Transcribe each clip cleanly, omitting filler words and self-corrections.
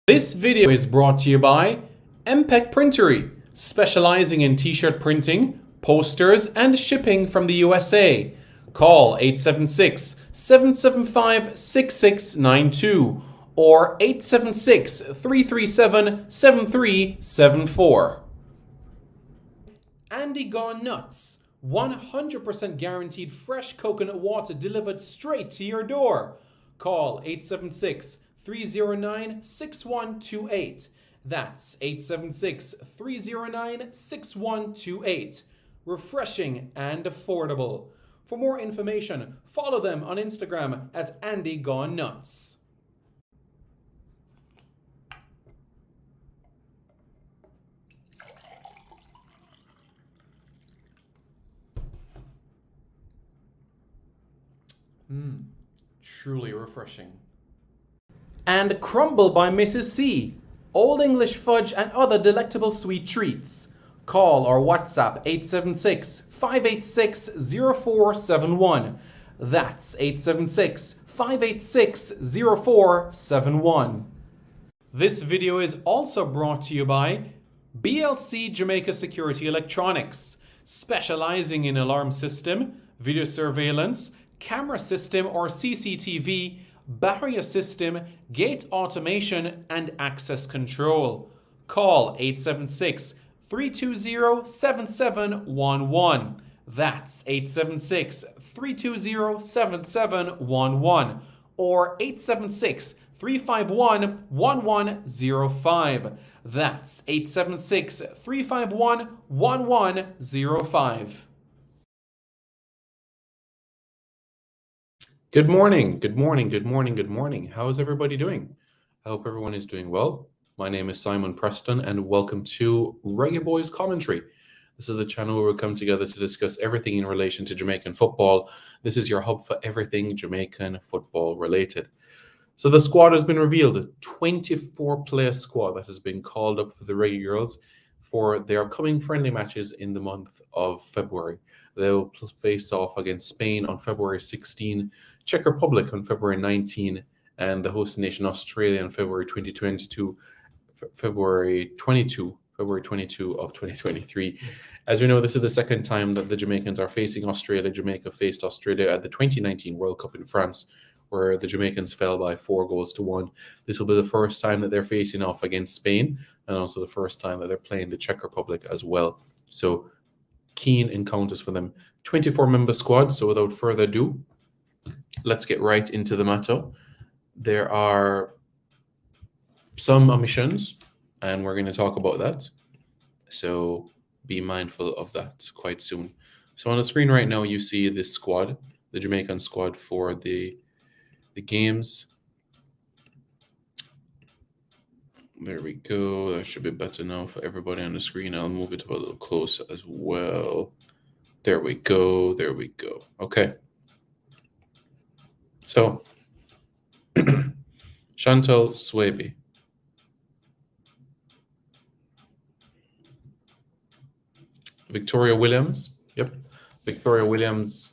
This video is brought to you by MPEC Printery, specializing in t-shirt printing, posters, and shipping from the USA. Call 876-775-6692 or 876-337-7374. Andy Gone Nuts, 100% guaranteed fresh coconut water delivered straight to your door. Call 876-309-6128. That's 876-309-6128. Refreshing and affordable. For more information, follow them on Instagram at Andy Gone Nuts. Truly refreshing. And Crumble by Mrs. C, Old English fudge and other delectable sweet treats. Call or WhatsApp 876-586-0471. That's 876-586-0471. This video is also brought to you by BLC Jamaica Security Electronics, specializing in alarm system, video surveillance, camera system or CCTV, barrier system, gate automation, and access control. Call 876-320-7711. That's 876-320-7711 or 876-351-1105. That's 876-351-1105. Good morning, good morning, good morning, good morning. How is everybody doing? I hope everyone is doing well. My name is Simon Preston and welcome to Reggae Boys Commentary. This is the channel where we come together to discuss everything in relation to Jamaican football. This is your hub for everything Jamaican football related. So the squad has been revealed, a 24-player squad that has been called up for the Reggae Girlz for their upcoming friendly matches in the month of February. They'll face off against Spain on February 16, Czech Republic on February 19, and the host nation Australia on February 22 of 2023. As we know, this is the second time that the Jamaicans are facing Australia. Jamaica faced Australia at the 2019 World Cup in France, where the Jamaicans fell by 4-1. This will be the first time that they're facing off against Spain, and also the first time that they're playing the Czech Republic as well. So keen encounters for them. 24-member squad. So without further ado, let's get right into the matter. There are some omissions, and we're going to talk about that. So be mindful of that quite soon. So on the screen right now, you see this squad, the Jamaican squad for the games. There we go. That should be better now for everybody on the screen. I'll move it a little closer as well. There we go. There we go. Okay. So, Chantal Swaby. Victoria Williams. Yep. Victoria Williams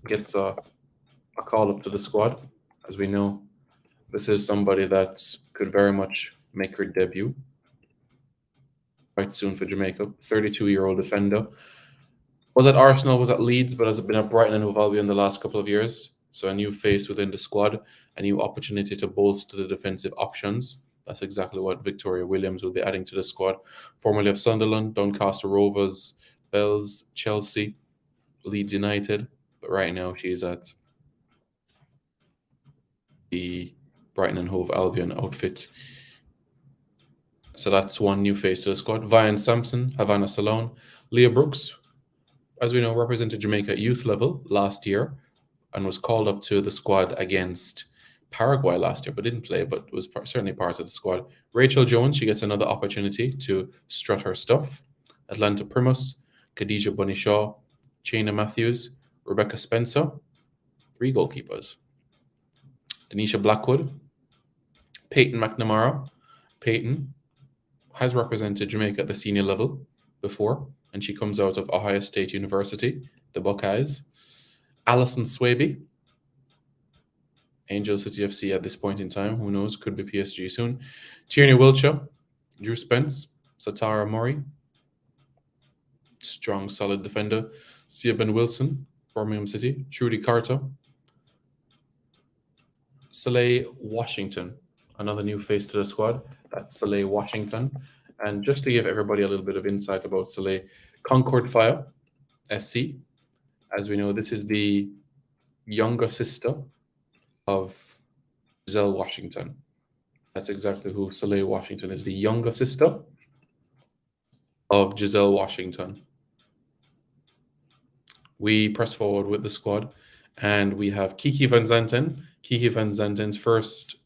gets a call up to the squad. As we know, this is somebody that could very much make her debut quite soon for Jamaica. 32-year-old defender. Was at Arsenal, was at Leeds, but has been at Brighton and Hove Albion the last couple of years. So a new face within the squad, a new opportunity to bolster the defensive options. That's exactly what Victoria Williams will be adding to the squad. Formerly of Sunderland, Doncaster Rovers, Bells, Chelsea, Leeds United. But right now she is at the Brighton and Hove Albion outfit. So that's one new face to the squad. Vian Sampson, Havana Salone, Leah Brooks, as we know, represented Jamaica at youth level last year and was called up to the squad against Paraguay last year, but didn't play, but was certainly part of the squad. Rachel Jones, she gets another opportunity to strut her stuff. Atlanta Primus, Khadija Bunishaw, Chaina Matthews, Rebecca Spencer, 3 goalkeepers. Denisha Blackwood, Peyton McNamara. Peyton has represented Jamaica at the senior level before, and she comes out of Ohio State University, the Buckeyes. Alison Swaby, Angel City FC at this point in time. Who knows? Could be PSG soon. Tierney Wiltshire, Drew Spence, Satara Murray, strong, solid defender. Sia Ben Wilson, Birmingham City. Trudy Carter, Soleil Washington, another new face to the squad. That's Soleil Washington. And just to give everybody a little bit of insight about Soleil, Concord Fire, SC. As we know, this is the younger sister of Giselle Washington. That's exactly who Soleil Washington is, the younger sister of Giselle Washington. We press forward with the squad, and we have Kiki Van Zanten. Kiki Van Zanten's first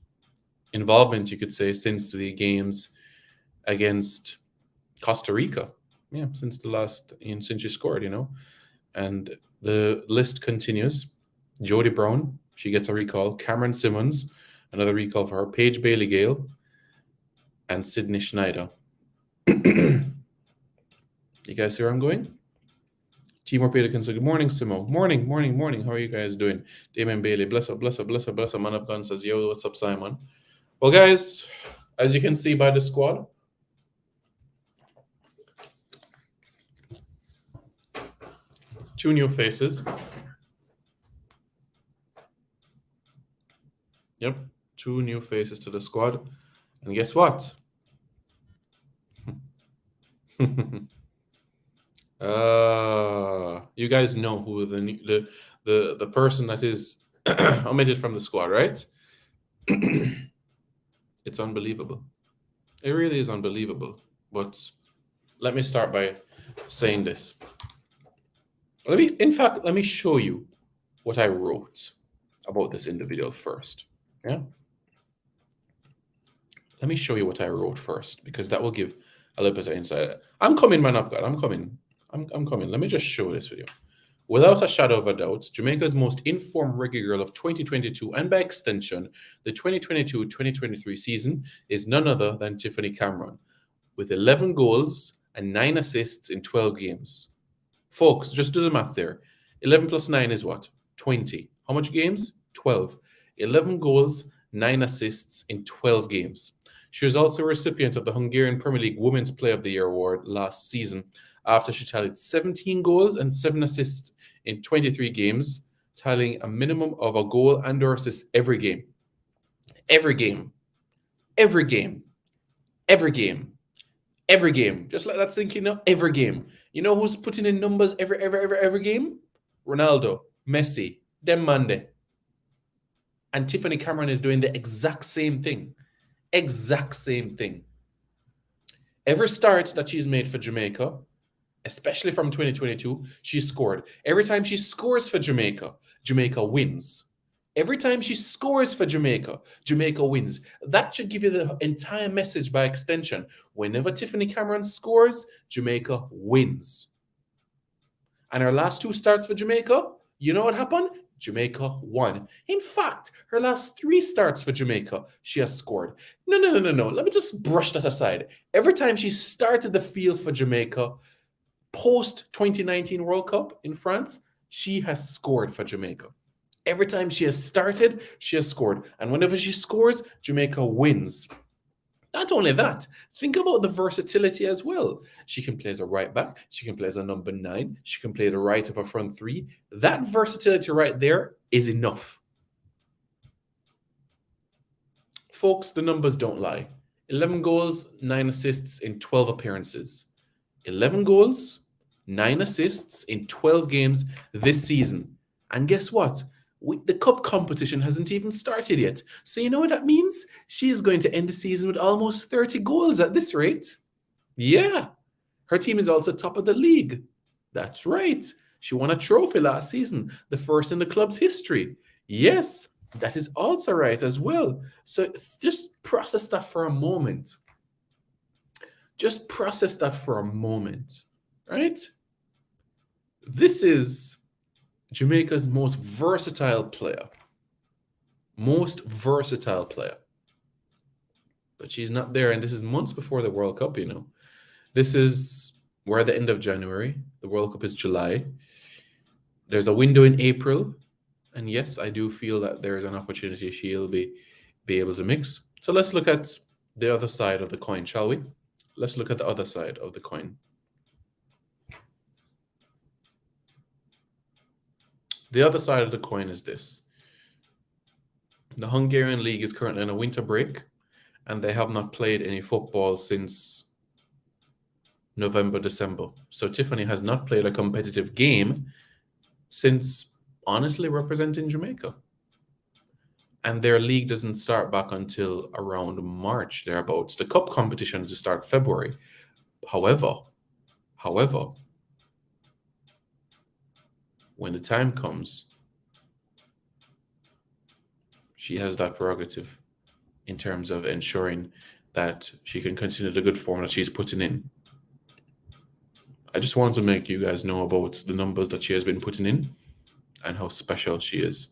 involvement, you could say, since the games against Costa Rica. Yeah, since she scored, And the list continues. Jodie Brown, she gets a recall. Cameron Simmons, another recall for her. Paige Bailey Gale, and Sydney Schneider. You guys see where I'm going? Timur Pelican said, good morning, Simo. Morning. How are you guys doing? Damon Bailey, bless up. Man of God says, yo, what's up, Simon? Well, guys, as you can see by the squad, two new faces. Yep, two new faces to the squad. And guess what? You guys know who the person that is omitted from the squad, right? It's unbelievable. It really is unbelievable. But let me start by saying this. Let me show you what I wrote about this individual first. Yeah. Let me show you what I wrote first, because that will give a little bit of insight. I'm coming, man of God. I'm coming. Let me just show this video. Without a shadow of a doubt, Jamaica's most informed reggae girl of 2022, and by extension, the 2022-2023 season, is none other than Tiffany Cameron, with 11 goals and 9 assists in 12 games. Folks, just do the math there. 11 plus 9 is what? 20. How much games? 12. 11 goals, 9 assists in 12 games. She was also a recipient of the Hungarian Premier League Women's Player of the Year award last season, after she tallied 17 goals and 7 assists in 23 games, tallying a minimum of a goal and or assist every game. Every game. Just let that sink in, every game. You know who's putting in numbers every game? Ronaldo, Messi, them Mande. And Tiffany Cameron is doing the exact same thing. Every start that she's made for Jamaica, especially from 2022, she scored. Every time she scores for Jamaica, Jamaica wins. Every time she scores for Jamaica, Jamaica wins. That should give you the entire message by extension. Whenever Tiffany Cameron scores, Jamaica wins. And her last 2 starts for Jamaica, you know what happened? Jamaica won. In fact, her last 3 starts for Jamaica, she has scored. No. Let me just brush that aside. Every time she started the field for Jamaica, post 2019 World Cup in France, she has scored for Jamaica. Every time she has started, she has scored. And whenever she scores, Jamaica wins. Not only that, think about the versatility as well. She can play as a right back. She can play as a number 9. She can play the right of a front 3. That versatility right there is enough. Folks, the numbers don't lie. 11 goals, 9 assists in 12 appearances. 11 goals, 9 assists in 12 games this season. And guess what? The cup competition hasn't even started yet. So you know what that means? She is going to end the season with almost 30 goals at this rate. Yeah. Her team is also top of the league. That's right. She won a trophy last season, the first in the club's history. Yes, that is also right as well. So just process that for a moment. Right? This is Jamaica's most versatile player. But she's not there, and this is months before the World Cup, We're at the end of January. The World Cup is July. There's a window in April And yes, I do feel that there is an opportunity she'll be able to mix. So let's look at the other side of the coin, shall we? Let's look at the other side of the coin. The other side of the coin is this. The Hungarian league is currently on a winter break, and they have not played any football since November, December. So Tiffany has not played a competitive game since, honestly, representing Jamaica. And their league doesn't start back until around March, thereabouts. The cup competition to start February. However, however, when the time comes, she has that prerogative in terms of ensuring that she can continue the good form that she's putting in. I just wanted to make you guys know about the numbers that she has been putting in and how special she is.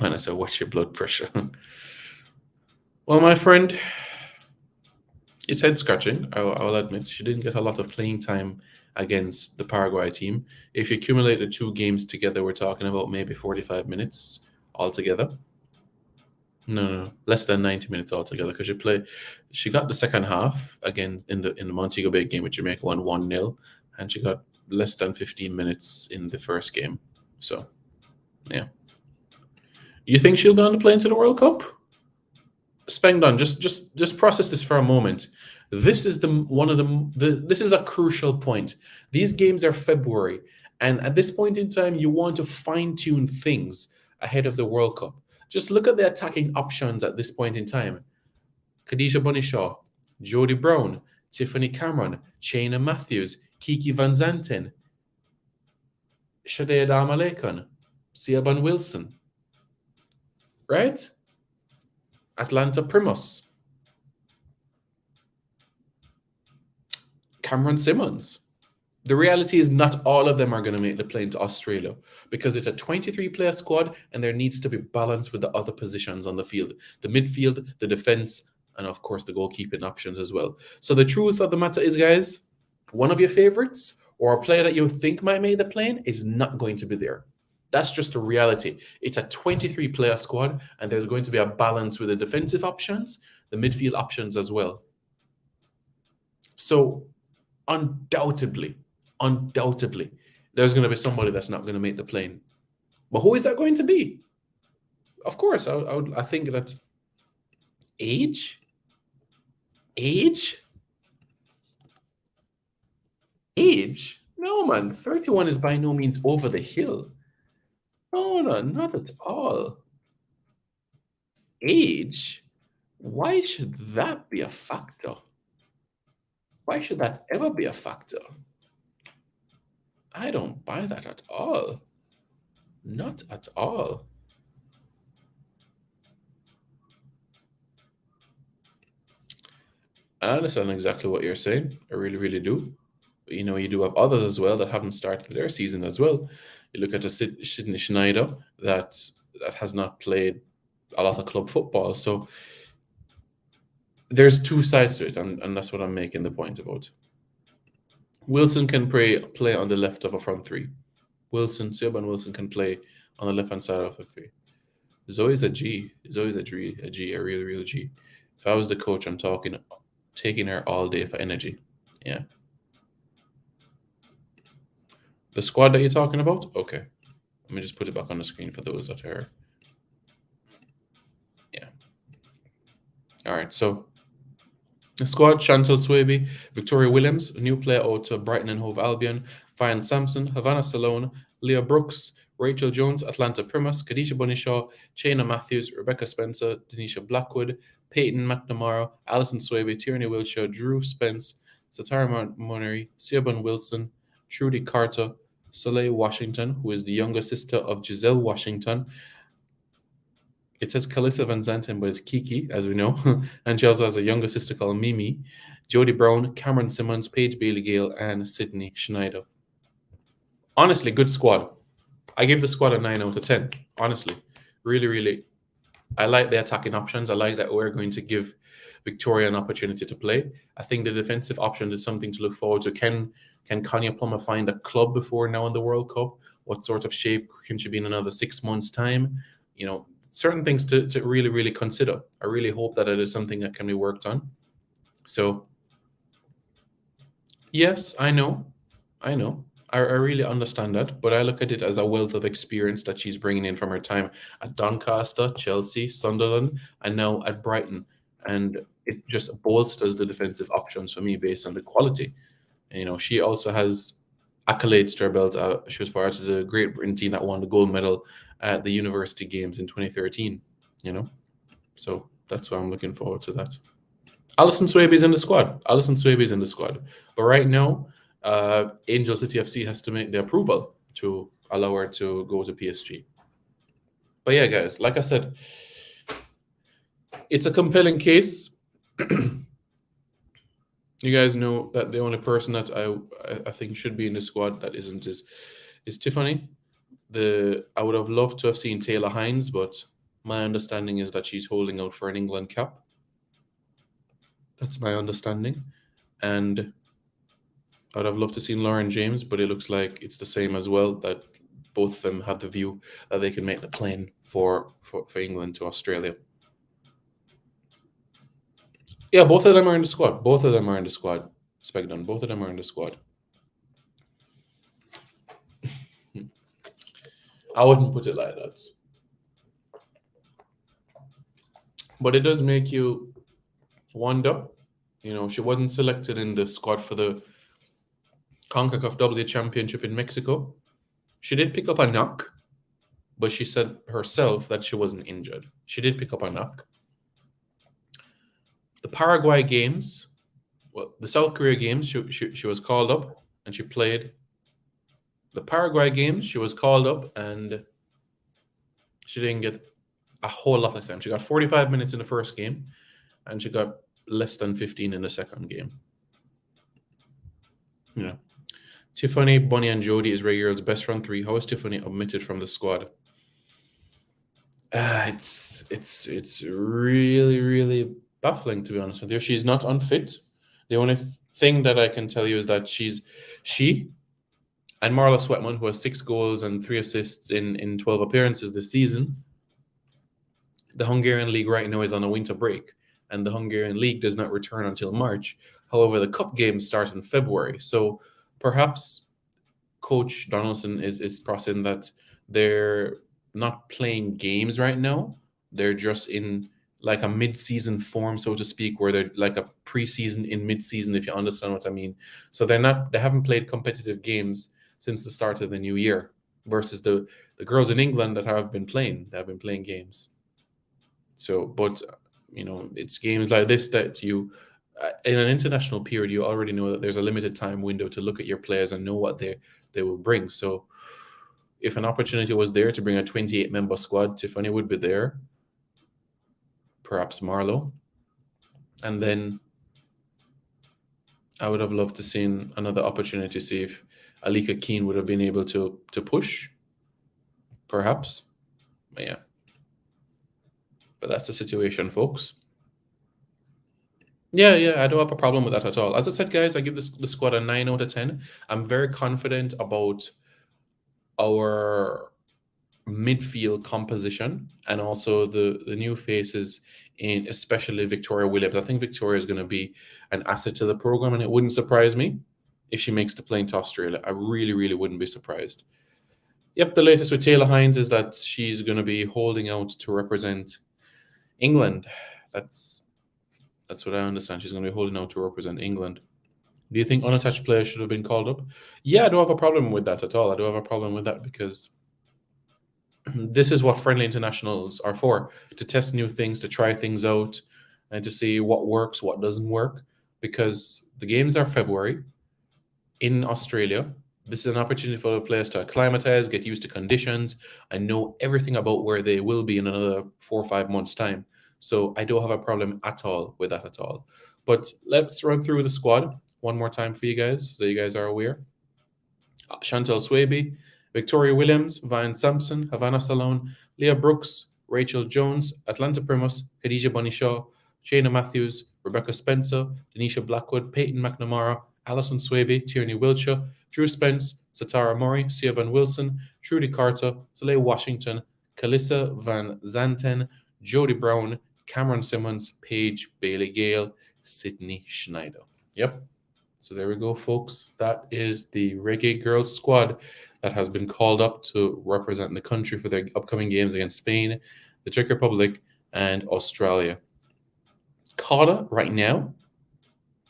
And I said, what's your blood pressure? Well, my friend, it's head scratching. I'll admit she didn't get a lot of playing time against the Paraguay team. If you accumulate the two games together, we're talking about maybe 45 minutes altogether. No, less than 90 minutes altogether because she got the second half again in the Montego Bay game with Jamaica won 1-0, and she got less than 15 minutes in the first game. So, yeah. You think she'll go on the plane to the World Cup? Spengdon, just process this for a moment. This is this is a crucial point. These games are February, and at this point in time, you want to fine tune things ahead of the World Cup. Just look at the attacking options at this point in time. Khadija Bunishaw, Jodie Brown, Tiffany Cameron, Shayna Matthews, Kiki Van Zanten, Shade Adama-Lekon, Siobhan Wilson, right? Atlanta Primus, Cameron Simmons. The reality is not all of them are going to make the plane to Australia because it's a 23-player squad and there needs to be balance with the other positions on the field. The midfield, the defense, and of course the goalkeeping options as well. So the truth of the matter is, guys, one of your favorites or a player that you think might make the plane is not going to be there. That's just the reality. It's a 23-player squad and there's going to be a balance with the defensive options, the midfield options as well. So undoubtedly, there's going to be somebody that's not going to make the plane. But who is that going to be? Of course, I think that age. No, man, 31 is by no means over the hill. No, not at all. Age? Why should that be a factor? Why should that ever be a factor? I don't buy that at all. Not at all. I understand exactly what you're saying. I really, really do. But you do have others as well that haven't started their season as well. You look at a Sydney Schneider that has not played a lot of club football. So there's two sides to it, and that's what I'm making the point about. Wilson can play on the left of a front three. Siobhan Wilson can play on the left-hand side of the three. Zoe's a G. Zoe's a real, real G. If I was the coach, I'm taking her all day for energy. Yeah. The squad that you're talking about? Okay. Let me just put it back on the screen for those that are. Yeah. All right. So the squad: Chantal Swaby, Victoria Williams, a new player out to Brighton and Hove Albion, Fian Sampson, Havana Salone, Leah Brooks, Rachel Jones, Atlanta Primus, Khadija Bunishaw, Shayna Matthews, Rebecca Spencer, Denisha Blackwood, Peyton McNamara, Alison Swaby, Tierney Wilshire, Drew Spence, Satara Monery, Siobhan Wilson, Trudy Carter, Soleil Washington, who is the younger sister of Giselle Washington. It says Calissa Van Zanten, but it's Kiki, as we know. And she also has a younger sister called Mimi, Jodie Brown, Cameron Simmons, Paige Bailey-Gale, and Sydney Schneider. Honestly, good squad. I give the squad a 9 out of 10. Honestly, really, really. I like the attacking options. I like that we're going to give Victoria an opportunity to play. I think the defensive option is something to look forward to. Can Kanya Plummer find a club before now in the World Cup? What sort of shape can she be in another 6 months' time? Certain things to really, really consider. I really hope that it is something that can be worked on. So, yes, I know. I really understand that, but I look at it as a wealth of experience that she's bringing in from her time at Doncaster, Chelsea, Sunderland, and now at Brighton. And it just bolsters the defensive options for me based on the quality. And, she also has accolades to her belt. She was part of the Great Britain team that won the gold medal at the University Games in 2013. So that's why I'm looking forward to that. Alison Swaby's in the squad. But right now, Angel City FC has to make the approval to allow her to go to PSG. But yeah, guys, like I said, it's a compelling case. You guys know that the only person that I think should be in the squad that isn't is Tiffany. I would have loved to have seen Taylor Hines, but my understanding is that she's holding out for an England cap. That's my understanding. And I would have loved to see Lauren James, but it looks like it's the same as well, that both of them have the view that they can make the plane for England to Australia. Yeah, both of them are in the squad. Spegdon, both of them are in the squad. I wouldn't put it like that. But it does make you wonder. She wasn't selected in the squad for the CONCACAF W Championship in Mexico. She did pick up a knock, but she said herself that she wasn't injured. She did pick up a knock. The Paraguay games, the South Korea games, she was called up and she played. The Paraguay games, she was called up and she didn't get a whole lot of time. She got 45 minutes in the first game and she got less than 15 in the second game. Tiffany, Bonnie, and Jody is Reggae Girlz' best front three. How is Tiffany omitted from the squad? It's really, really baffling, to be honest with you. She's not unfit. The only thing that I can tell you is that she and Marla Sweatman, who has 6 goals and 3 assists in 12 appearances this season. The Hungarian league right now is on a winter break, and the Hungarian league does not return until March. However, the cup games start in February. So perhaps Coach Donaldson is processing that they're not playing games right now. They're just in like a mid-season form, so to speak, where they're like a preseason in mid-season, if you understand what I mean. So they haven't played competitive games since the start of the new year, versus the girls in England that have been playing. They have been playing games. So, but it's games like this that you, in an international period, you already know that there's a limited time window to look at your players and know what they will bring. So if an opportunity was there to bring a 28-member squad, Tiffany would be there, perhaps Marlo. And then I would have loved to see another opportunity to see if Alika Keane would have been able to push, perhaps. But yeah. But that's the situation, folks. Yeah, I don't have a problem with that at all. As I said, guys, I give the squad a 9 out of 10. I'm very confident about our midfield composition and also the new faces, in especially Victoria Williams. I think Victoria is going to be an asset to the program, and it wouldn't surprise me if she makes the plane to Australia. I really, really wouldn't be surprised. Yep, the latest with Taylor Hines is that she's going to be holding out to represent England. That's what I understand. She's going to be holding out to represent England. Do you think unattached players should have been called up? Yeah, I don't have a problem with that at all. I don't have a problem with that because this is what friendly internationals are for, to test new things, to try things out, and to see what works, what doesn't work. Because the games are February in Australia. This is an opportunity for the players to acclimatize, get used to conditions, and know everything about where they will be in another 4 or 5 months' time. So I don't have a problem at all with that at all. But let's run through the squad one more time for you guys, so you guys are aware. Chantal Swaby, Victoria Williams, Vine Sampson, Havana Salone, Leah Brooks, Rachel Jones, Atlanta Primus, Khadija Bunny Shaw, Shayna Matthews, Rebecca Spencer, Denisha Blackwood, Peyton McNamara, Alison Swaby, Tierney Wiltshire, Drew Spence, Satara Murray, Siobhan Wilson, Trudy Carter, Soleil Washington, Calissa Van Zanten, Jody Brown, Cameron Simmons, Paige Bailey Gale, Sydney Schneider. Yep. So there we go, folks. That is the Reggae Girlz squad that has been called up to represent the country for their upcoming games against Spain, the Czech Republic, and Australia. Carter, right now,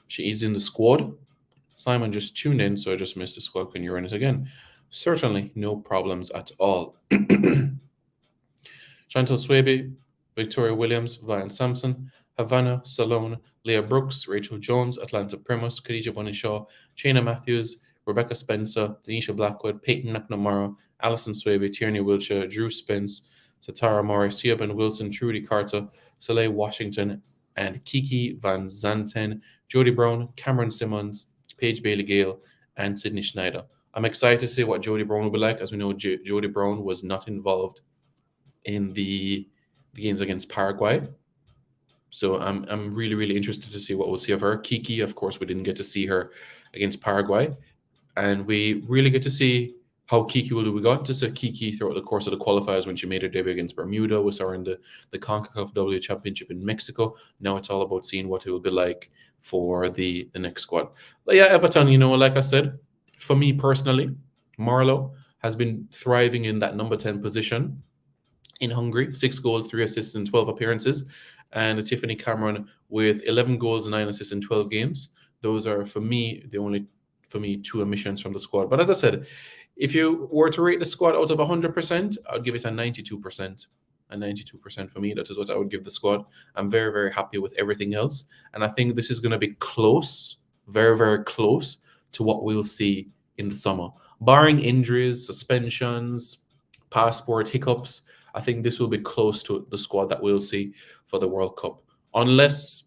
she is in the squad. Simon just tuned in, so I just missed the squad. Can you run it again? Certainly, no problems at all. Chantal Swaby, Victoria Williams, Vian Sampson, Havana, Salone, Leah Brooks, Rachel Jones, Atlanta Primus, Khadija Bonishaw, Chena Matthews, Rebecca Spencer, Denisha Blackwood, Peyton McNamara, Alison Swaby, Tierney Wiltshire, Drew Spence, Satara Morris, Siobhan Wilson, Trudy Carter, Soleil Washington, and Kiki Van Zanten, Jody Brown, Cameron Simmons, Paige Bailey Gale, and Sydney Schneider. I'm excited to see what Jody Brown will be like. As we know, Jody Brown was not involved in the games against Paraguay. So I'm really, really interested to see what we'll see of her. Kiki, of course, we didn't get to see her against Paraguay. And we really get to see how Kiki will do. We got to see Kiki throughout the course of the qualifiers when she made her debut against Bermuda. We saw her in the CONCACAF W Championship in Mexico. Now it's all about seeing what it will be like for the next squad. But yeah, Everton, like I said, for me personally, Marlowe has been thriving in that number 10 position in Hungary. 6 goals, 3 assists in 12 appearances. And Tiffany Cameron with 11 goals, 9 assists in 12 games. Those are, for me, the only 2 omissions from the squad. But as I said, if you were to rate the squad out of 100%, I would give it a 92%. A 92% for me. That is what I would give the squad. I'm very, very happy with everything else. And I think this is going to be close, very, very close to what we'll see in the summer. Barring injuries, suspensions, passport hiccups, I think this will be close to the squad that we'll see for the World Cup. Unless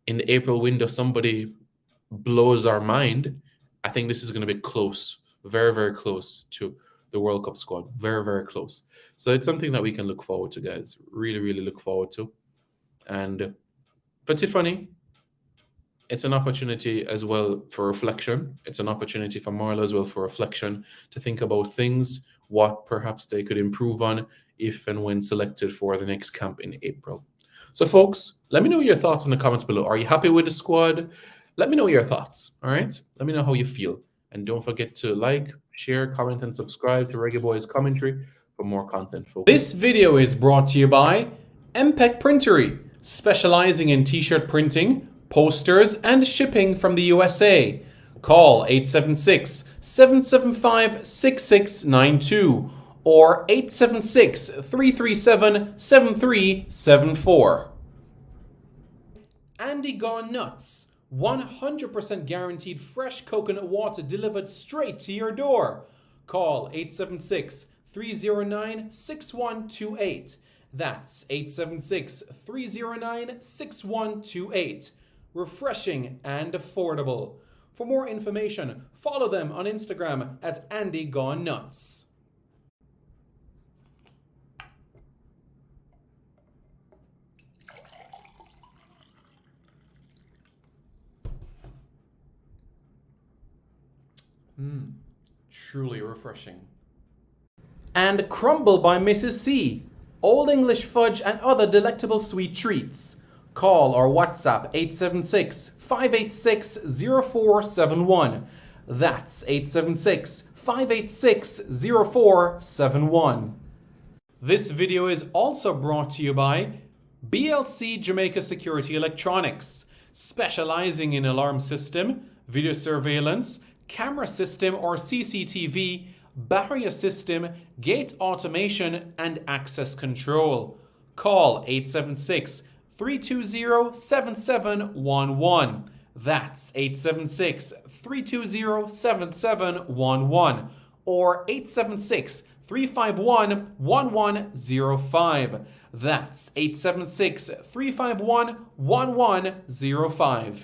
in the April window somebody blows our mind, I think this is going to be close, very, very close to the World Cup squad. Very, very close. So it's something that we can look forward to, guys. Really, really look forward to. And for Tiffany, it's an opportunity as well for reflection. It's an opportunity for Marla as well for reflection, to think about things, what perhaps they could improve on if and when selected for the next camp in April. So folks, let me know your thoughts in the comments below. Are you happy with the squad? Let me know your thoughts, all right? Let me know how you feel. And don't forget to like, share, comment, and subscribe to Reggae Boys Commentary for more content, folks. This video is brought to you by MPEC Printery, specializing in t-shirt printing, posters, and shipping from the USA. Call 876-775-6692 or 876-337-7374. Andy Gone Nuts. 100% guaranteed fresh coconut water delivered straight to your door. Call 876-309-6128. That's 876-309-6128. Refreshing and affordable. For more information, follow them on Instagram at Andy Gone Nuts. Truly refreshing. And Crumble by Mrs. C. Old English fudge and other delectable sweet treats. Call or WhatsApp 876-586-0471. That's 876-586-0471. This video is also brought to you by BLC Jamaica Security Electronics, specializing in alarm system, video surveillance, camera system or CCTV, barrier system, gate automation, and access control. Call 876-320-7711. That's 876-320-7711 or 876-351-1105. That's 876-351-1105.